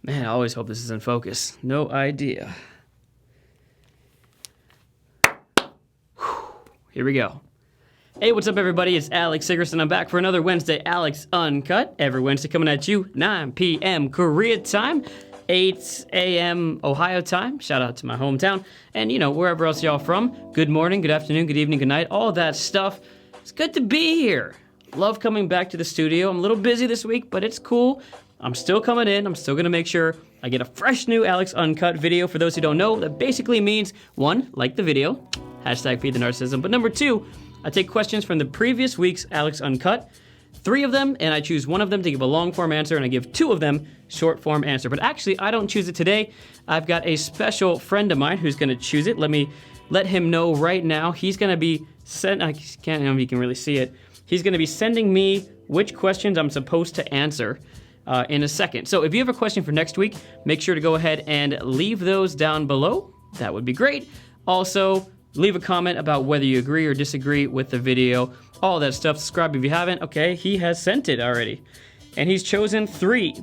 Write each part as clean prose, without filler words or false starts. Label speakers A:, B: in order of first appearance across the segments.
A: Man, I always hope this is in focus. No idea. Here we go. Hey, what's up, everybody? It's Alex Sigrist, and I'm back for another Wednesday Alex Uncut. Every Wednesday coming at you, 9 p.m. Korea time, 8 a.m. Ohio time. Shout out to my hometown. And, wherever else y'all from, good morning, good afternoon, good evening, good night, all that stuff. It's good to be here. Love coming back to the studio. I'm a little busy this week, but it's cool. I'm still coming in. I'm still going to make sure I get a fresh new Alex Uncut video. For those who don't know, that basically means, 1, like the video, hashtag feed the narcissism. But number 2, I take questions from the previous week's Alex Uncut, 3 of them, and I choose 1 of them to give a long form answer, and I give 2 of them short form answer. But actually, I don't choose it today. I've got a special friend of mine who's going to choose it. Let me let him know right now. He's going to be I can't know if you can really see it. He's going to be sending me which questions I'm supposed to answer in a second. So if you have a question for next week, make sure to go ahead and leave those down below. That would be great. Also, leave a comment about whether you agree or disagree with the video. All that stuff. Subscribe if you haven't. Okay, he has sent it already. And he's chosen 3.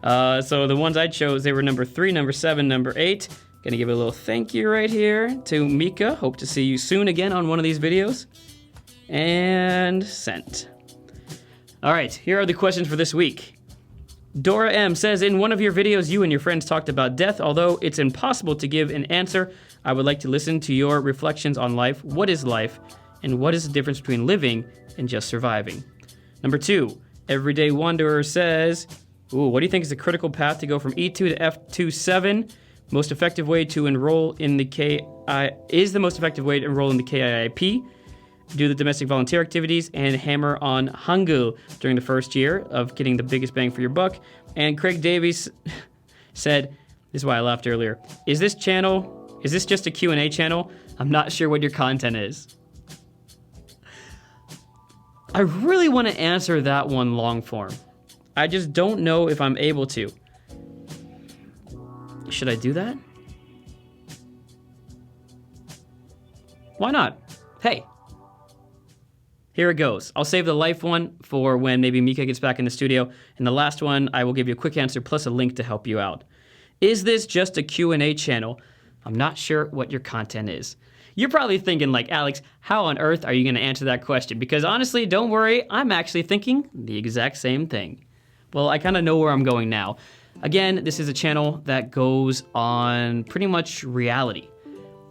A: So the ones I chose, they were number 3, number 7, number 8. Gonna give a little thank you right here to Mika. Hope to see you soon again on one of these videos. And sent. All right, here are the questions for this week. Dora M says, in one of your videos, you and your friends talked about death. Although it's impossible to give an answer, I would like to listen to your reflections on life. What is life? And what is the difference between living and just surviving? Number 2, Everyday Wanderer says, what do you think is the critical path to go from E2 to F27? Most effective way to enroll in the KIIP? Do the domestic volunteer activities and hammer on Hangul during the first year of getting the biggest bang for your buck. And Craig Davies said, this is why I laughed earlier, is this just a Q&A channel? I'm not sure what your content is. I really want to answer that one long form. I just don't know if I'm able to. Should I do that? Why not? Hey. Here it goes. I'll save the life one for when maybe Mika gets back in the studio. And the last one, I will give you a quick answer plus a link to help you out. Is this just a Q&A channel? I'm not sure what your content is. You're probably thinking like, Alex, how on earth are you going to answer that question? Because honestly, don't worry, I'm actually thinking the exact same thing. Well, I kind of know where I'm going now. Again, this is a channel that goes on pretty much reality.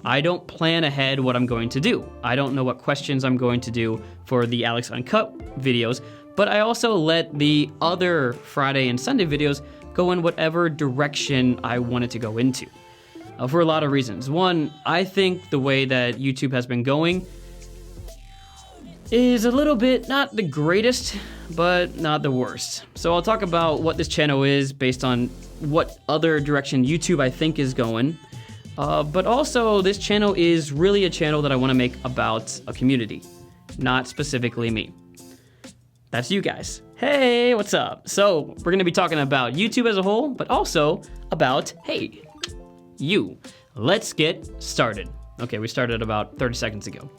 A: I don't plan ahead what I'm going to do. I don't know what questions I'm going to do for the Alex Uncut videos, but I also let the other Friday and Sunday videos go in whatever direction I want it to go into, for a lot of reasons. 1, I think the way that YouTube has been going is a little bit, not the greatest, but not the worst. So I'll talk about what this channel is based on what other direction YouTube I think is going. But also, this channel is really a channel that I want to make about a community, not specifically me. That's you guys. Hey, what's up? So we're going to be talking about YouTube as a whole, but also about, hey, you. Let's get started. Okay, we started about 30 seconds ago.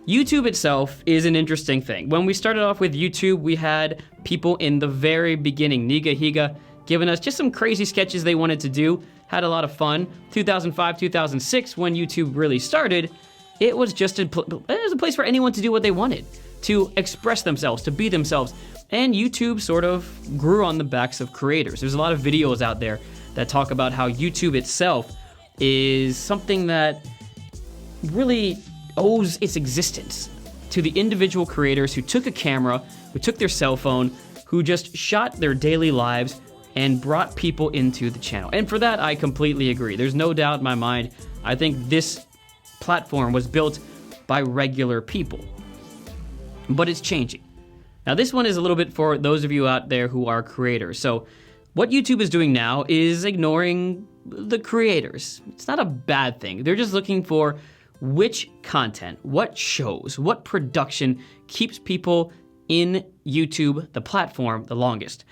A: YouTube itself is an interesting thing. When we started off with YouTube, we had people in the very beginning, Niga Higa, giving us just some crazy sketches they wanted to do. Had a lot of fun. 2005, 2006, when YouTube really started, it was just a place for anyone to do what they wanted, to express themselves, to be themselves. And YouTube sort of grew on the backs of creators. There's a lot of videos out there that talk about how YouTube itself is something that really owes its existence to the individual creators who took a camera, who took their cell phone, who just shot their daily lives and brought people into the channel. And for that, I completely agree. There's no doubt in my mind. I think this platform was built by regular people. But it's changing. Now, this one is a little bit for those of you out there who are creators. So what YouTube is doing now is ignoring the creators. It's not a bad thing. They're just looking for which content, what shows, what production keeps people in YouTube, the platform, the longest.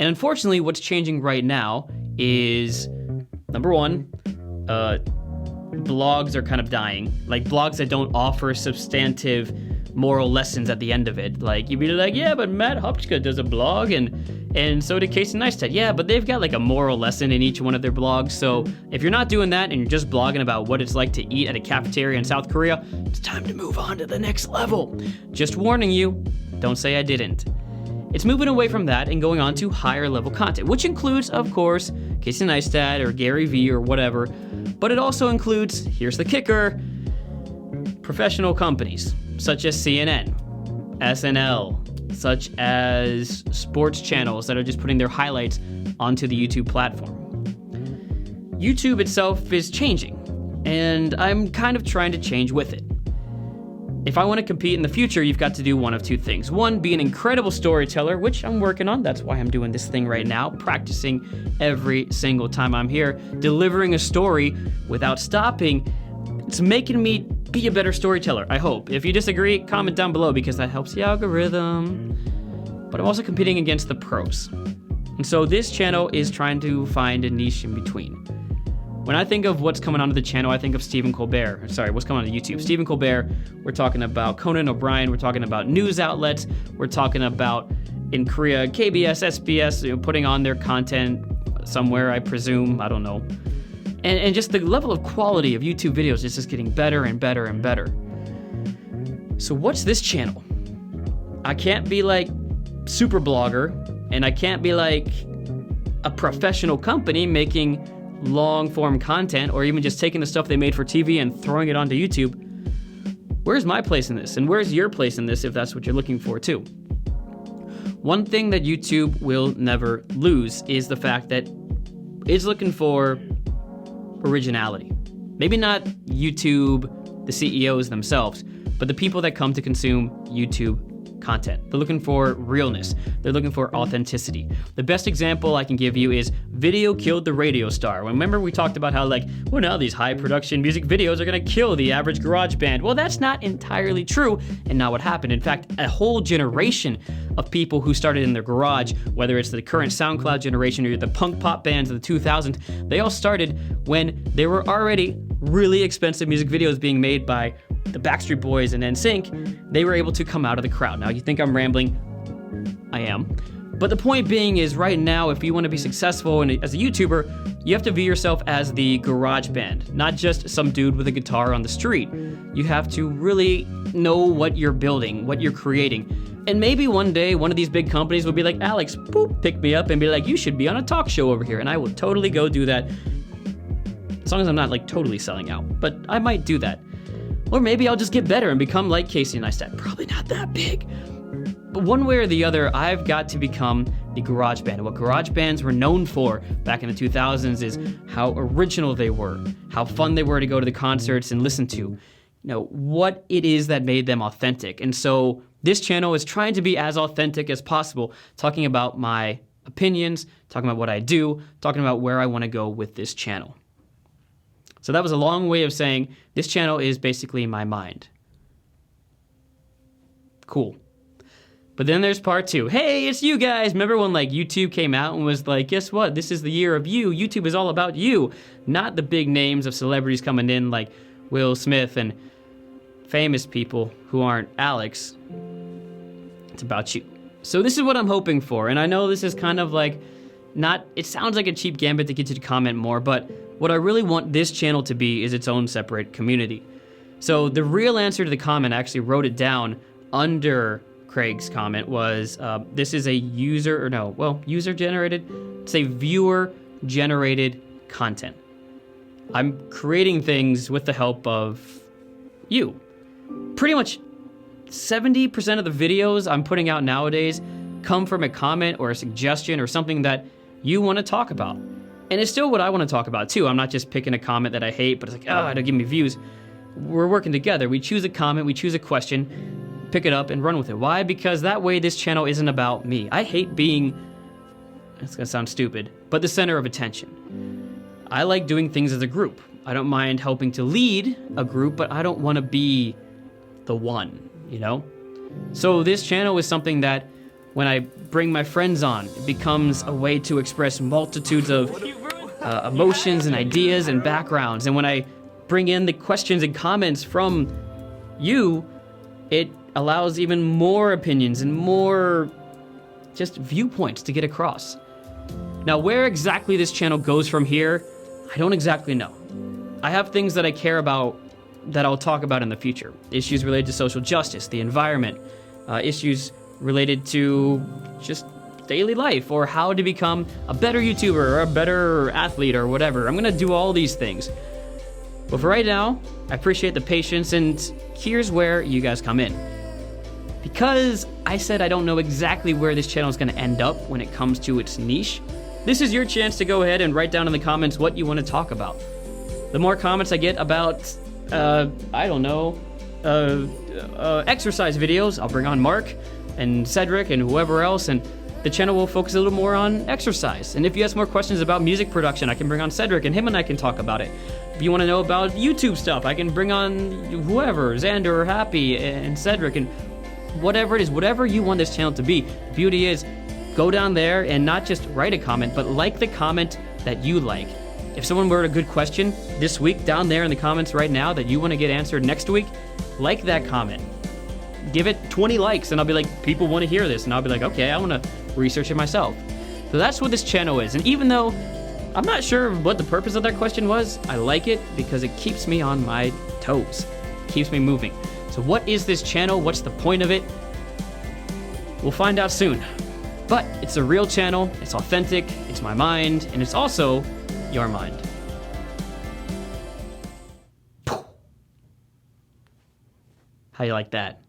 A: And unfortunately, what's changing right now is, number 1, blogs are kind of dying. Like blogs that don't offer substantive moral lessons at the end of it. Like you'd be like, yeah, but Matt Hopchka does a blog and so did Casey Neistat. Yeah, but they've got like a moral lesson in each one of their blogs. So if you're not doing that and you're just blogging about what it's like to eat at a cafeteria in South Korea, it's time to move on to the next level. Just warning you, don't say I didn't. It's moving away from that and going on to higher level content, which includes, of course, Casey Neistat or Gary Vee or whatever, but it also includes, here's the kicker, professional companies such as CNN, SNL, such as sports channels that are just putting their highlights onto the YouTube platform. YouTube itself is changing, and I'm kind of trying to change with it. If I want to compete in the future, you've got to do one of two things. One, be an incredible storyteller, which I'm working on. That's why I'm doing this thing right now, practicing every single time I'm here, delivering a story without stopping. It's making me be a better storyteller, I hope. If you disagree, comment down below because that helps the algorithm. But I'm also competing against the pros. And so this channel is trying to find a niche in between. When I think of what's coming onto the channel, I think of Stephen Colbert. Sorry, what's coming onto YouTube? Stephen Colbert, we're talking about Conan O'Brien, we're talking about news outlets, we're talking about, in Korea, KBS, SBS, putting on their content somewhere, I presume, I don't know. And just the level of quality of YouTube videos is just getting better and better and better. So what's this channel? I can't be like Super Blogger, and I can't be like a professional company making long-form content, or even just taking the stuff they made for TV and throwing it onto YouTube. Where's my place in this? And where's your place in this if that's what you're looking for too? One thing that YouTube will never lose is the fact that it's looking for originality. Maybe not YouTube, the CEOs themselves, but the people that come to consume YouTube content. They're looking for realness. They're looking for authenticity. The best example I can give you is video killed the radio star. Remember we talked about how well, now these high production music videos are gonna kill the average garage band. Well, that's not entirely true and not what happened. In fact, a whole generation of people who started in their garage, whether it's the current SoundCloud generation or the punk pop bands of the 2000s, they all started when there were already really expensive music videos being made by the Backstreet Boys and NSYNC. They were able to come out of the crowd. Now you think I'm rambling, I am. But the point being is right now, if you want to be successful and as a YouTuber, you have to view yourself as the garage band, not just some dude with a guitar on the street. You have to really know what you're building, what you're creating. And maybe one day, one of these big companies will be like, Alex, boop, pick me up and be like, you should be on a talk show over here. And I will totally go do that. As long as I'm not totally selling out, but I might do that. Or maybe I'll just get better and become like Casey Neistat. Probably not that big. But one way or the other, I've got to become the garage band. And what garage bands were known for back in the 2000s is how original they were, how fun they were to go to the concerts and listen to, what it is that made them authentic. And so this channel is trying to be as authentic as possible, talking about my opinions, talking about what I do, talking about where I want to go with this channel. So that was a long way of saying this channel is basically my mind. Cool. But then there's part two. Hey, it's you guys. Remember when YouTube came out and was like, guess what? This is the year of you. YouTube is all about you. Not the big names of celebrities coming in like Will Smith and famous people who aren't Alex. It's about you. So this is what I'm hoping for. And I know this is kind of it sounds like a cheap gambit to get you to comment more, but what I really want this channel to be is its own separate community. So the real answer to the comment, I actually wrote it down under Craig's comment, was this is a user-generated, it's a viewer-generated content. I'm creating things with the help of you. Pretty much 70% of the videos I'm putting out nowadays come from a comment or a suggestion or something that you want to talk about. And it's still what I want to talk about too. I'm not just picking a comment that I hate, but it's it'll give me views. We're working together. We choose a comment, we choose a question, pick it up and run with it. Why? Because that way this channel isn't about me. I hate being, it's gonna sound stupid, but the center of attention. I like doing things as a group. I don't mind helping to lead a group, but I don't want to be the one, So this channel is something that when I bring my friends on, it becomes a way to express multitudes of emotions and ideas and backgrounds. And when I bring in the questions and comments from you, it allows even more opinions and more just viewpoints to get across. Now, where exactly this channel goes from here, I don't exactly know. I have things that I care about that I'll talk about in the future. Issues related to social justice, the environment, issues related to just daily life, or how to become a better YouTuber or a better athlete or whatever. I'm gonna do all these things. But for right now, I appreciate the patience, and here's where you guys come in. Because I said I don't know exactly where this channel is gonna end up when it comes to its niche, this is your chance to go ahead and write down in the comments what you want to talk about. The more comments I get about, I don't know, exercise videos, I'll bring on Mark and Cedric and whoever else, and the channel will focus a little more on exercise. And if you have some more questions about music production, I can bring on Cedric, and him and I can talk about it. If you want to know about YouTube stuff, I can bring on whoever, Xander or Happy and Cedric, and whatever it is, whatever you want this channel to be. The beauty is, go down there and not just write a comment, but like the comment that you like. If someone wrote a good question this week down there in the comments right now that you want to get answered next week, like that comment. Give it 20 likes, and I'll be like, people want to hear this, and I'll be like, okay, I want to research it myself. So that's what this channel is. And even though I'm not sure what the purpose of that question was, I like it because it keeps me on my toes, keeps me moving. So what is this channel? What's the point of it? We'll find out soon. But it's a real channel, it's authentic, it's my mind, and it's also your mind. How you like that?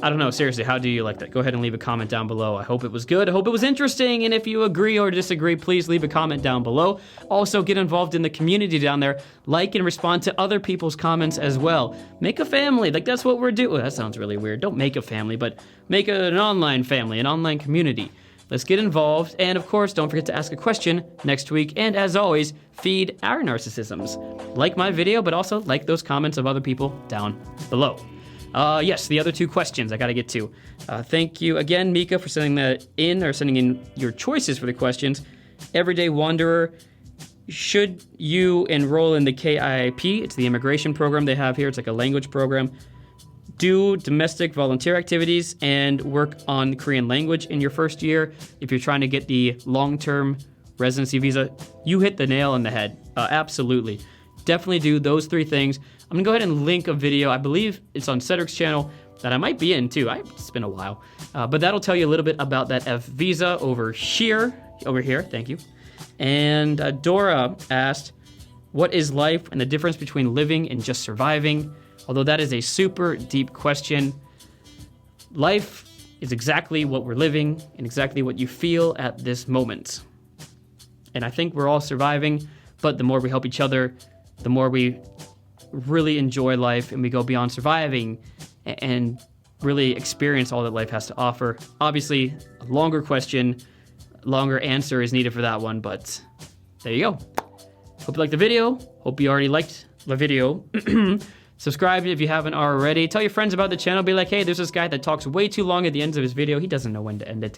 A: I don't know, seriously, how do you like that? Go ahead and leave a comment down below. I hope it was good, I hope it was interesting, and if you agree or disagree, please leave a comment down below. Also, get involved in the community down there. Like and respond to other people's comments as well. Make a family, like that's what we're doing. That sounds really weird. Don't make a family, but make an online family, an online community. Let's get involved, and of course, don't forget to ask a question next week, and as always, feed our narcissisms. Like my video, but also like those comments of other people down below. Yes, the other two questions I gotta get to. Thank you again, Mika, for sending in your choices for the questions. Everyday Wanderer, should you enroll in the KIIP? It's the immigration program they have here. It's like a language program. Do domestic volunteer activities and work on Korean language in your first year. If you're trying to get the long-term residency visa, you hit the nail on the head. Absolutely. Definitely do those three things. I'm gonna go ahead and link a video, I believe it's on Cedric's channel, that I might be in too. It's been a while. But that'll tell you a little bit about that F visa over here, thank you. And Dora asked, what is life and the difference between living and just surviving? Although that is a super deep question. Life is exactly what we're living and exactly what you feel at this moment. And I think we're all surviving, but the more we help each other, the more we really enjoy life and we go beyond surviving and really experience all that life has to offer. Obviously, a longer question, longer answer is needed for that one, but there you go. Hope you liked the video. Hope you already liked the video. Subscribe if you haven't already. Tell your friends about the channel. Be like, hey, there's this guy that talks way too long at the ends of his video. He doesn't know when to end it.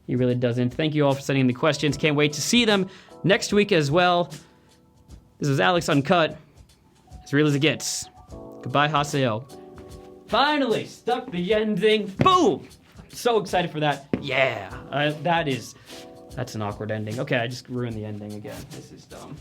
A: He really doesn't. Thank you all for sending the questions. Can't wait to see them next week as well. This is Alex Uncut. As real as it gets. Goodbye, Haseo. Finally, stuck the ending. Boom! I'm so excited for that. Yeah, that's an awkward ending. Okay, I just ruined the ending again. This is dumb.